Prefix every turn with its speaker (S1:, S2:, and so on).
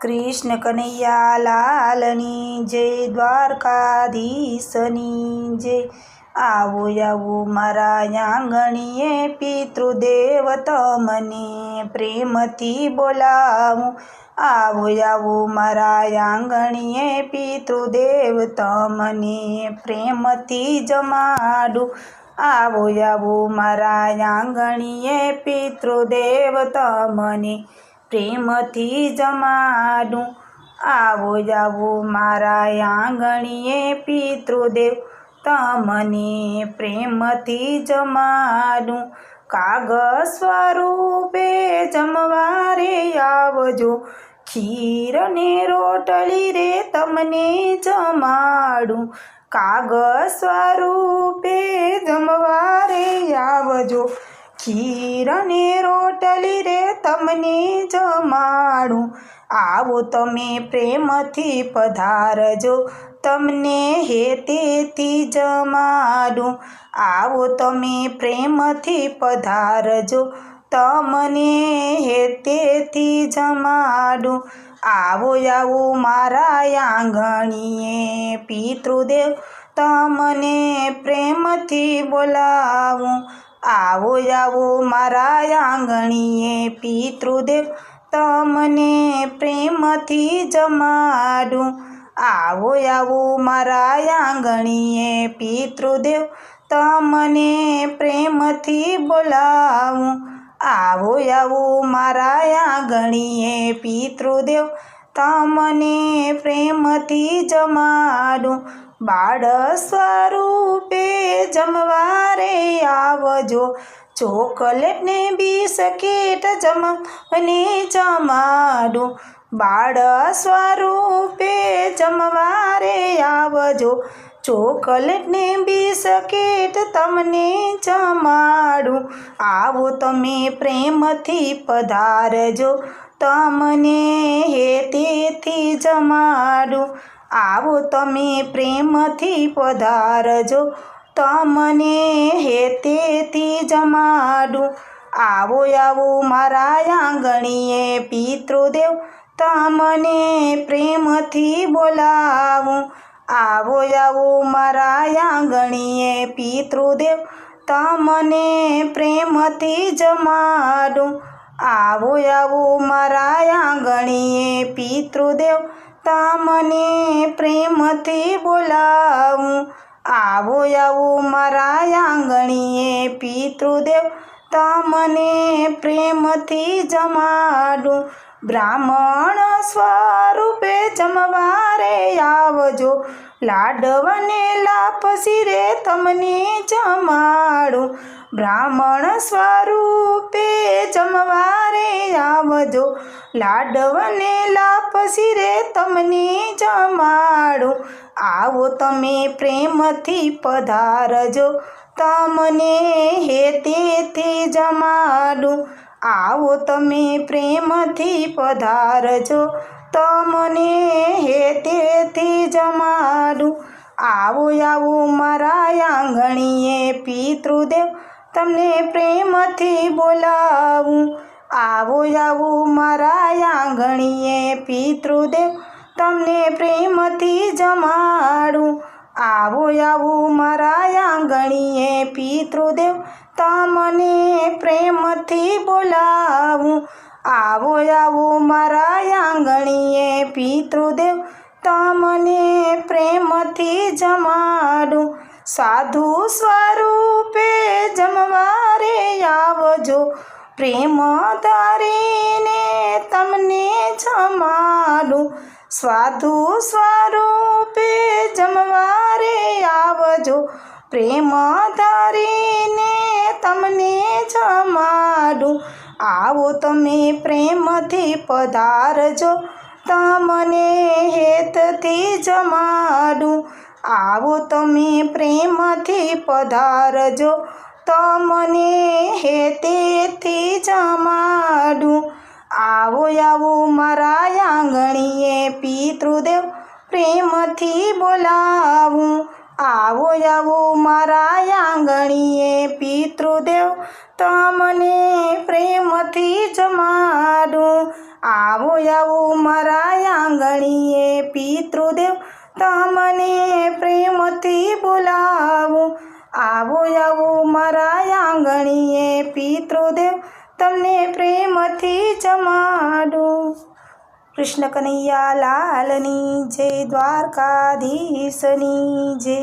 S1: कृष्ण कन्हैया लालनी जय, द्वारकाधीशनी जय। आवो आवो मारा आंगणीए, પિતૃદેવ તમને પ્રેમથી બોલાવું। आवो आवो मारा आंगणीए, પિતૃદેવ તમને પ્રેમથી જમાડું। आवो आवो मारा आंगणीए, પિતૃદેવ તમને પ્રેમથી જમાડું। आवो आवो मारा आंगणीए, પિતૃદેવ તમને પ્રેમથી જમાડું। કાગળ સ્વરૂપે જમવારે આવજો, ખીર ને રોટલી રે તમને જમાડું। કાગળ સ્વરૂપે જમવારે આવજો, ખીર ને રોટલી રે તમને જમાડું। આવો તમે પ્રેમથી પધારજો, તમને હેતેથી જમાડું। આવો તમે પ્રેમથી પધારજો, તમને હેતેથી જમાડું। आवो आवो मारा आंगणीए, પિતૃદેવ તમને પ્રેમથી બોલાવું। आवो आवो मारा आंगणीए, પિતૃદેવ તમને પ્રેમથી જમાડું। आवो आवो मारा आंगणीए, પિતૃદેવ તમને પ્રેમથી બોલાવું। आवो आवो मारा आंगणीए, પિતૃદેવ તમને પ્રેમથી જમાડું। બાળ સ્વરૂપે જમવારે આવજો, ચોકલેટ ને બિસ્કીટ જમને જમાડું। બાળ સ્વરૂપે જમવારે આવજો, ચોકલેટ ને બિસ્કીટ તમને જમાડું। આવો તમે પ્રેમથી પધારજો, તમને હેતેથી જમાડું। આવો તમે પ્રેમથી પધારજો, તમને હેતેથી જમાડું। आवो आवो मारा आंगणीए, પિતૃદેવ તમને પ્રેમથી બોલાવું। आवो आवो मारा आंगणीए, પિતૃદેવ તમને પ્રેમથી જમાડું। आवो आवो मारा आंगणीए, પિતૃદેવ તમને પ્રેમથી બોલાવું। आवो आवो मारा आंगणीए, પિતૃદેવ તમને પ્રેમથી જમાડું। બ્રાહ્મણ સ્વરૂપે જમવારે આવજો, લાડવાને લાપસી રે તમને જમાડું। બ્રાહ્મણ સ્વરૂપે જમવારે આવજો, લાડવાને લાપસી રે તમને જમાડું। આવો તમે પ્રેમથી પધારજો, તમને હેતેથી જમાડું। આવો તમે પ્રેમથી પધારજો, તમને હેતેથી જમાડું। आवो आवो मारा आंगणीए, પિતૃદેવ તમને પ્રેમથી બોલાવું। आवो आवो मारा आंगणीए, પિતૃદેવ તમને પ્રેમથી જમાડું। आवो आवो मारा आंगणीए, પિતૃદેવ તમને પ્રેમથી બોલાવું। आवो आवो मारा आंगणीए, પિતૃદેવ તમને પ્રેમથી જમાડું। સાધુ સ્વરૂપે જમવારે આવજો, પ્રેમ ધારીને તમને જમાડું। સાધુ સ્વરૂપે જમવારે આવજો, પ્રેમ ધારીને તમને જમાડું। આવો તમે પ્રેમથી પધારજો, તમને હેતથી જમાડું। આવો તમે પ્રેમથી પધારજો, તમને હેતેથી જમાડું। आवो आवो मारा आंगणीए, પિતૃદેવ પ્રેમથી બોલાવું। आवो आवो मारा आंगणीए, પિતૃદેવ તમને પ્રેમથી જમાડું। આવો આવો મારા આંગણીએ પિતૃદેવ તમને પ્રેમથી બોલાવું. આવો આવો મારા આંગણીએ પિતૃદેવ તમને પ્રેમથી જમાડું. કૃષ્ણ કનૈયા લાલની જય, દ્વારકાધીશની જય.